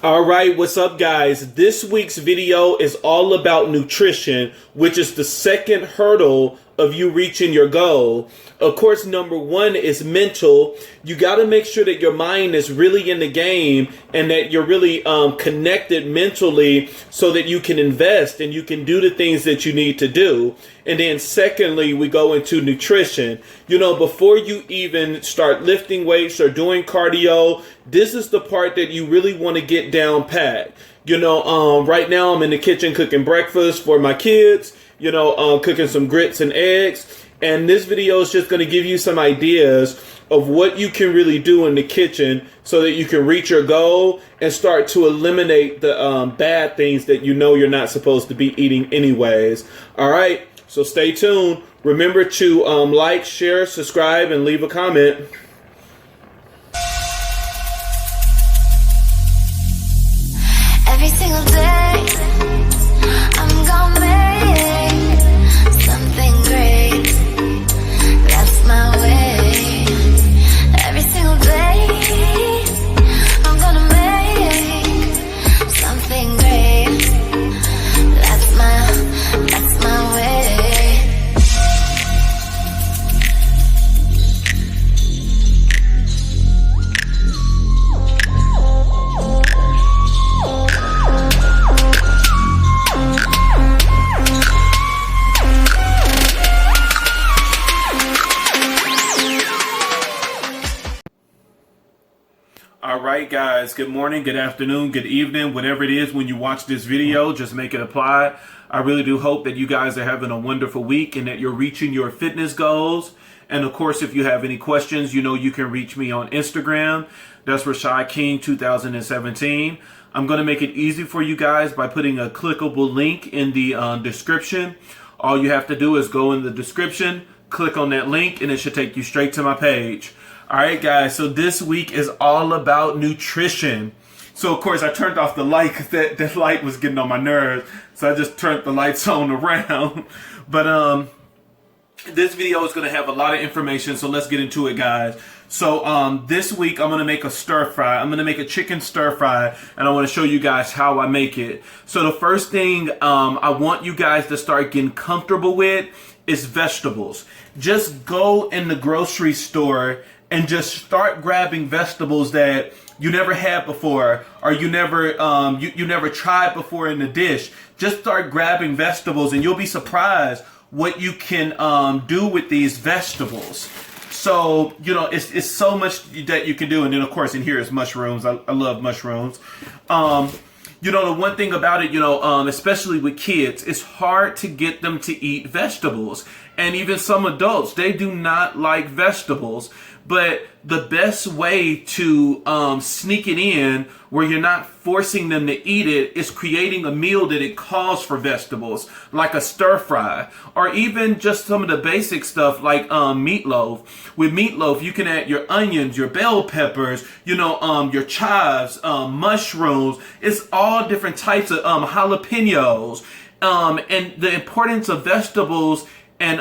All right, what's up, guys? This week's video is all about nutrition, which is the second hurdle of you reaching your goal. Of course, number one is mental. You got to make sure that your mind is really in the game and that you're really connected mentally so that you can invest and you can do the things that you need to do. And then secondly, we go into nutrition. You know, before you even start lifting weights or doing cardio, this is the part that you really want to get down pat. You know, right now I'm in the kitchen cooking breakfast for my kids, cooking some grits and eggs. And this video is just going to give you some ideas of what you can really do in the kitchen so that you can reach your goal and start to eliminate the bad things that you know you're not supposed to be eating anyways. All right, so stay tuned. Remember to like, share, subscribe, and leave a comment. Every single day, I'm gonna make something great. That's my way. Every single day, I'm gonna make something great. That's my way. All right, guys, good morning, good afternoon, good evening, whatever it is when you watch this video, just make it apply. I really do hope that you guys are having a wonderful week and that you're reaching your fitness goals. And of course, if you have any questions, you can reach me on Instagram. That's Rashad King 2017. I'm going to make it easy for you guys by putting a clickable link in the description. All you have to do is go in the description, click on that link, and it should take you straight to my page. All right, guys, so this week is all about nutrition. So, of course, I turned off the light because that light was getting on my nerves. So I just turned the lights on around. But this video is going to have a lot of information, so let's get into it, guys. So this week I'm going to make a stir fry. I'm going to make a chicken stir fry, and I want to show you guys how I make it. So the first thing I want you guys to start getting comfortable with is vegetables. Just go in the grocery store and just start grabbing vegetables that you never had before, or you never tried before in the dish. Just start grabbing vegetables, and you'll be surprised what you can do with these vegetables. So, it's so much that you can do. And then, of course, in here is mushrooms. I love mushrooms. The one thing about it, especially with kids, it's hard to get them to eat vegetables. And even some adults, they do not like vegetables. But the best way to sneak it in where you're not forcing them to eat it is creating a meal that it calls for vegetables, like a stir fry, or even just some of the basic stuff like meatloaf. With meatloaf, you can add your onions, your bell peppers, your chives, mushrooms. It's all different types of jalapenos. And the importance of vegetables and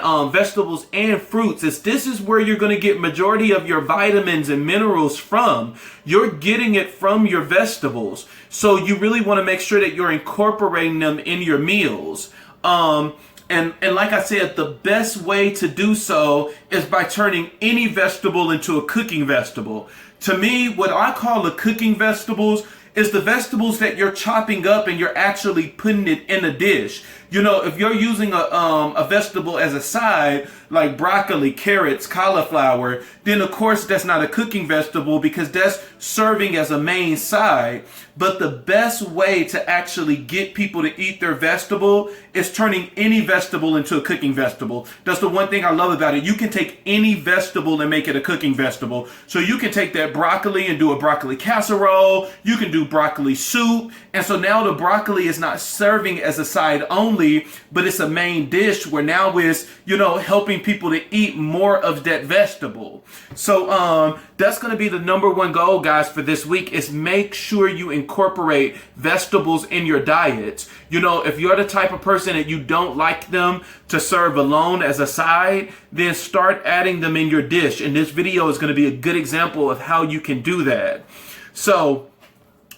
fruits is this is where you're going to get majority of your vitamins and minerals from. You're getting it from your vegetables. So you really want to make sure that you're incorporating them in your meals. And like I said, the best way to do so is by turning any vegetable into a cooking vegetable. To me, what I call a cooking vegetables is the vegetables that you're chopping up and you're actually putting it in a dish. If you're using a vegetable as a side, like broccoli, carrots, cauliflower, then of course that's not a cooking vegetable because that's serving as a main side. But the best way to actually get people to eat their vegetable is turning any vegetable into a cooking vegetable. That's the one thing I love about it. You can take any vegetable and make it a cooking vegetable. So you can take that broccoli and do a broccoli casserole. You can do broccoli soup. And so now the broccoli is not serving as a side only, but it's a main dish where now it's, helping people to eat more of that vegetable. So that's going to be the number one goal, guys, for this week is make sure you incorporate vegetables in your diet. If you're the type of person that you don't like them to serve alone as a side, then start adding them in your dish. And this video is going to be a good example of how you can do that. So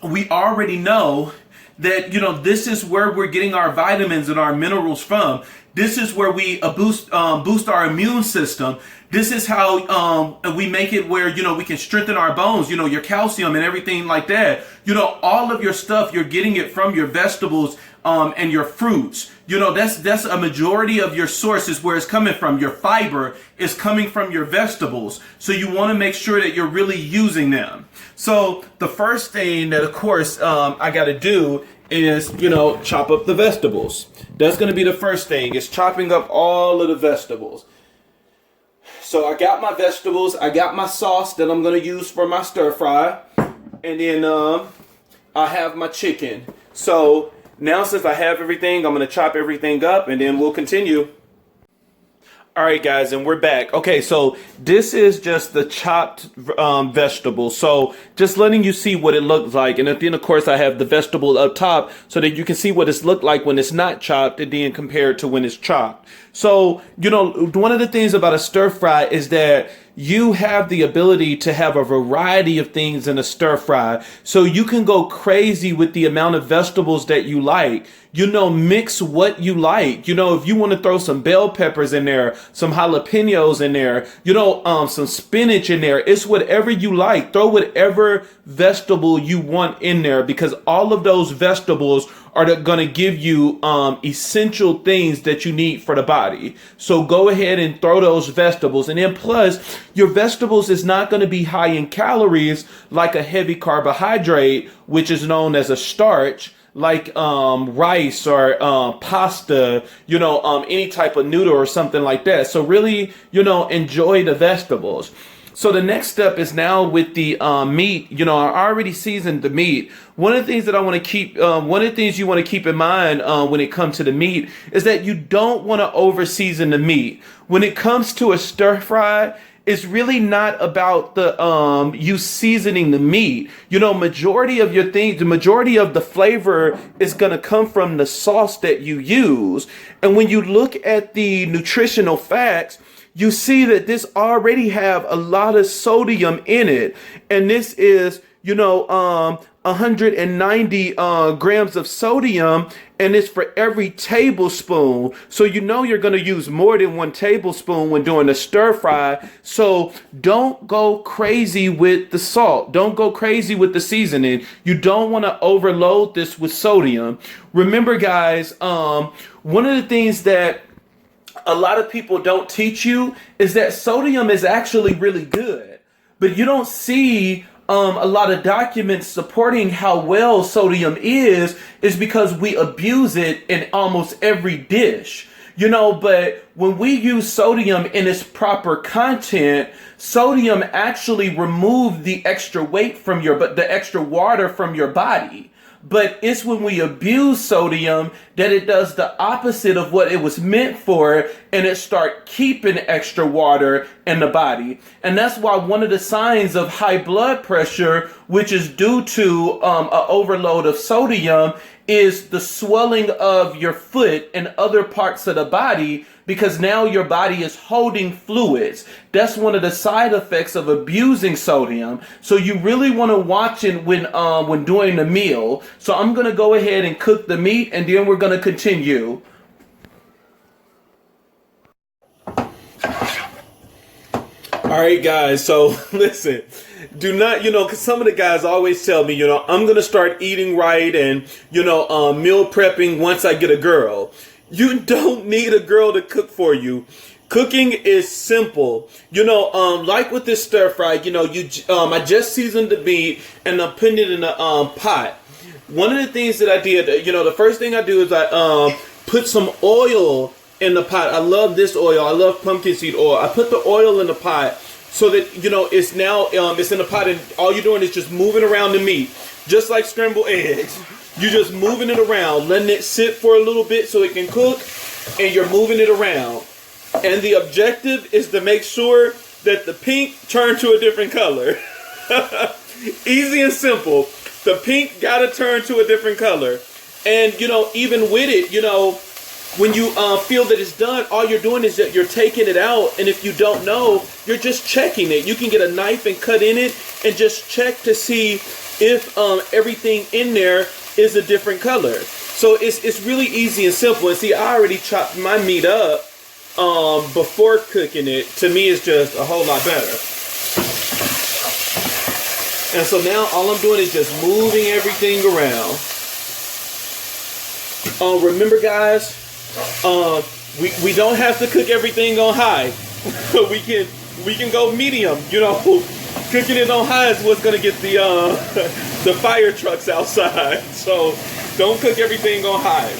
we already know that, this is where we're getting our vitamins and our minerals from. This is where we boost our immune system. This is how we make it where, we can strengthen our bones, your calcium and everything like that. All of your stuff, you're getting it from your vegetables and your fruits. That's a majority of your sources where it's coming from. Your fiber is coming from your vegetables. So you want to make sure that you're really using them. So the first thing that, of course, I got to do is, chop up the vegetables. That's going to be the first thing, is chopping up all of the vegetables. So I got my vegetables. I got my sauce that I'm going to use for my stir fry. And then I have my chicken. So now, since I have everything, I'm going to chop everything up and then we'll continue. All right, guys, and we're back. Okay, so this is just the chopped vegetables. So just letting you see what it looks like. And then, of course, I have the vegetable up top so that you can see what it's looked like when it's not chopped and then compared to when it's chopped. So, one of the things about a stir fry is that you have the ability to have a variety of things in a stir fry. So you can go crazy with the amount of vegetables that you like. Mix what you like. If you want to throw some bell peppers in there, some jalapenos in there, some spinach in there, it's whatever you like. Throw whatever vegetable you want in there, because all of those vegetables are going to give you essential things that you need for the body. So go ahead and throw those vegetables. And then plus, your vegetables is not going to be high in calories like a heavy carbohydrate, which is known as a starch, like rice or pasta, any type of noodle or something like that. So really, enjoy the vegetables. So the next step is now with the meat. I already seasoned the meat. One of the things that I want to keep, one of the things you want to keep in mind when it comes to the meat is that you don't want to over season the meat. When it comes to a stir fry, it's really not about the you seasoning the meat. Majority of your things, the majority of the flavor is going to come from the sauce that you use. And when you look at the nutritional facts, you see that this already have a lot of sodium in it. And this is, 190 grams of sodium, and it's for every tablespoon. So you're going to use more than 1 tablespoon when doing a stir fry. So don't go crazy with the salt. Don't go crazy with the seasoning. You don't want to overload this with sodium. Remember, guys, one of the things that a lot of people don't teach you is that sodium is actually really good, but you don't see a lot of documents supporting how well sodium is because we abuse it in almost every dish. But when we use sodium in its proper content, sodium actually removes the extra weight from the extra water from your body. But it's when we abuse sodium that it does the opposite of what it was meant for, and it start keeping extra water in the body. And that's why one of the signs of high blood pressure, which is due to an overload of sodium, is the swelling of your foot and other parts of the body, because now your body is holding fluids. That's one of the side effects of abusing sodium. So you really want to watch it when doing the meal. So I'm going to go ahead and cook the meat, and then we're going to continue. All right, guys. So listen, do not, because some of the guys always tell me, I'm going to start eating right and, meal prepping once I get a girl. You don't need a girl to cook for you. Cooking is simple. Like with this stir fry, I just seasoned the meat and I'm putting it in a pot. One of the things that I did, the first thing I do is I put some oil in the pot. I love this oil. I love pumpkin seed oil. I put the oil in the pot so that, it's now, it's in the pot, and all you're doing is just moving around the meat, just like scrambled eggs. You're just moving it around, letting it sit for a little bit so it can cook, and you're moving it around. And the objective is to make sure that the pink turn to a different color. Easy and simple. The pink gotta turn to a different color. And, even with it, when you feel that it's done, all you're doing is that you're taking it out. And if you don't know, you're just checking it. You can get a knife and cut in it and just check to see if everything in there is a different color. So it's really easy and simple. And see, I already chopped my meat up before cooking it. To me, it's just a whole lot better. And so now all I'm doing is just moving everything around. Remember, guys, we don't have to cook everything on high. we can go medium. You know, cooking it on high is what's gonna get the fire trucks outside. So don't cook everything on high.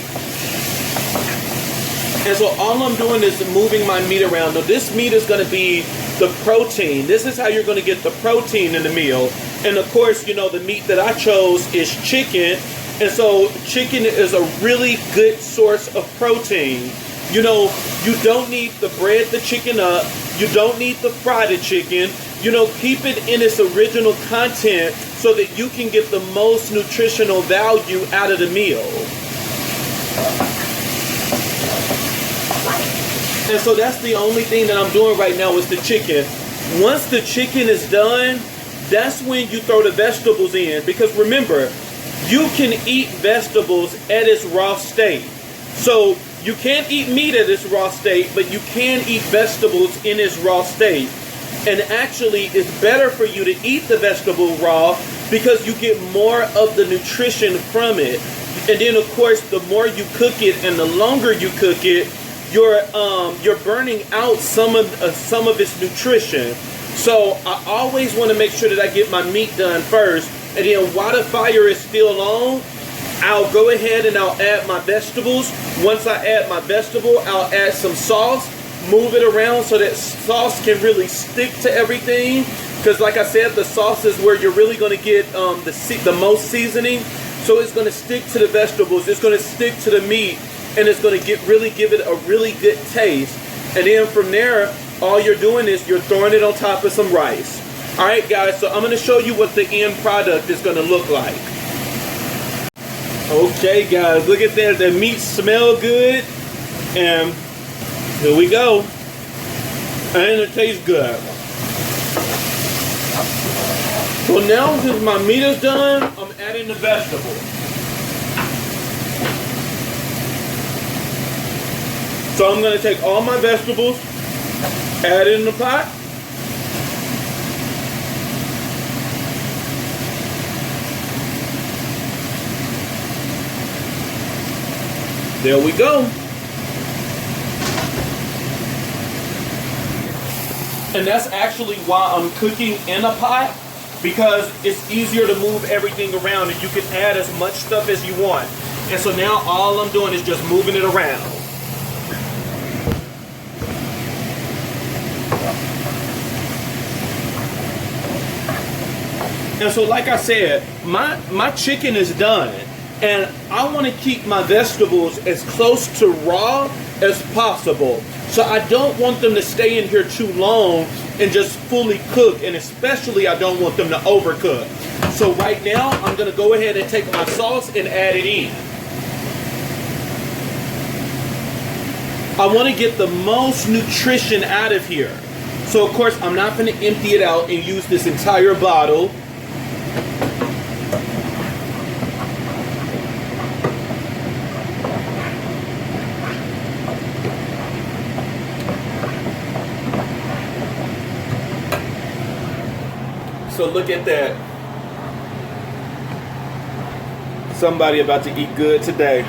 And so all I'm doing is moving my meat around. Now this meat is gonna be the protein. This is how you're gonna get the protein in the meal. And of course, you know, the meat that I chose is chicken. And so chicken is a really good source of protein. You know, you don't need to bread the chicken up. You don't need to fry the chicken. You know, keep it in its original content so that you can get the most nutritional value out of the meal. And so that's the only thing that I'm doing right now is the chicken. Once the chicken is done, that's when you throw the vegetables in. Because remember, you can eat vegetables at its raw state. So you can't eat meat at its raw state, but you can eat vegetables in its raw state. And actually, it's better for you to eat the vegetable raw because you get more of the nutrition from it. And then, of course, the more you cook it and the longer you cook it, you're burning out some of its nutrition. So I always want to make sure that I get my meat done first. And then while the fire is still on, I'll go ahead and I'll add my vegetables. Once I add my vegetable, I'll add some sauce, move it around so that sauce can really stick to everything. Because like I said, the sauce is where you're really going to get the most seasoning. So it's going to stick to the vegetables, it's going to stick to the meat, and it's going to really give it a really good taste. And then from there, all you're doing is you're throwing it on top of some rice. All right, guys, so I'm going to show you what the end product is going to look like. Okay, guys, look at that. The meat smells good. And here we go. And it tastes good. So now, since my meat is done, I'm adding the vegetables. So I'm going to take all my vegetables, add it in the pot. There we go. And that's actually why I'm cooking in a pot, because it's easier to move everything around and you can add as much stuff as you want. And so now all I'm doing is just moving it around. And so like I said, my chicken is done. And I want to keep my vegetables as close to raw as possible. So I don't want them to stay in here too long and just fully cook. And especially I don't want them to overcook. So right now I'm going to go ahead and take my sauce and add it in. I want to get the most nutrition out of here. So of course I'm not going to empty it out and use this entire bottle. So look at that. Somebody about to eat good today.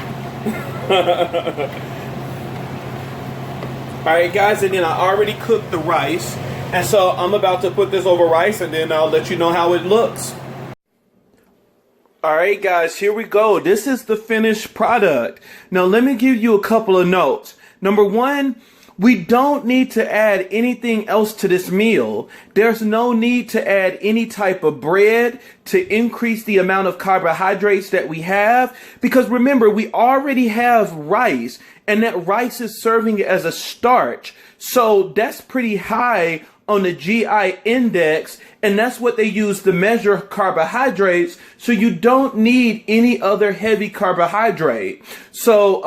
Alright guys, and then I already cooked the rice. And so I'm about to put this over rice and then I'll let you know how it looks. Alright guys, here we go. This is the finished product. Now let me give you a couple of notes. Number one, we don't need to add anything else to this meal. There's no need to add any type of bread to increase the amount of carbohydrates that we have. Because remember, we already have rice, and that rice is serving as a starch. So that's pretty high on the GI index, and that's what they use to measure carbohydrates. So you don't need any other heavy carbohydrate. So,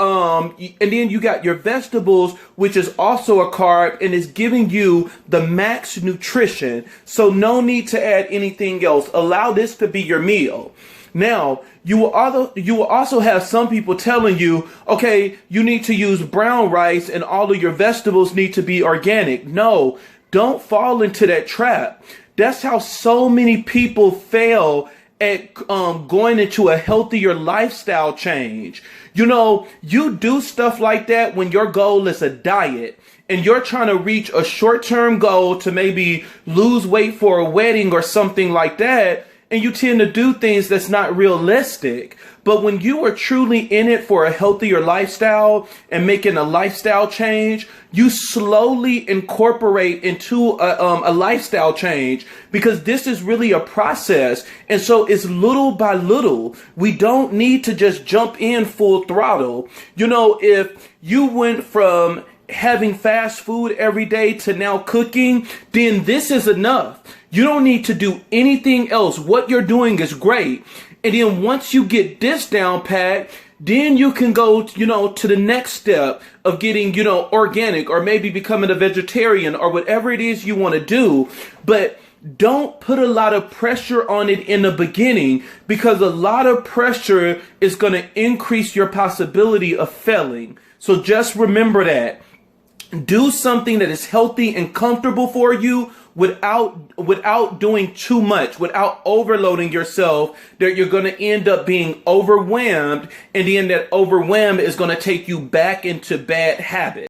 and then you got your vegetables, which is also a carb and is giving you the max nutrition. So no need to add anything else. Allow this to be your meal. Now, you will also have some people telling you, okay, you need to use brown rice and all of your vegetables need to be organic. No, don't fall into that trap. That's how so many people fail at going into a healthier lifestyle change. You know, you do stuff like that when your goal is a diet and you're trying to reach a short-term goal to maybe lose weight for a wedding or something like that. And you tend to do things that's not realistic. But when you are truly in it for a healthier lifestyle and making a lifestyle change, you slowly incorporate into a lifestyle change, because this is really a process. And so it's little by little. We don't need to just jump in full throttle. You know, if you went from having fast food every day to now cooking, then this is enough. You don't need to do anything else. What you're doing is great. And then once you get this down pat, then you can go, you know, to the next step of getting, you know, organic, or maybe becoming a vegetarian, or whatever it is you want to do. But don't put a lot of pressure on it in the beginning, because a lot of pressure is going to increase your possibility of failing. So just remember that. Do something that is healthy and comfortable for you without doing too much, without overloading yourself, that you're going to end up being overwhelmed, and then that overwhelm is going to take you back into bad habits.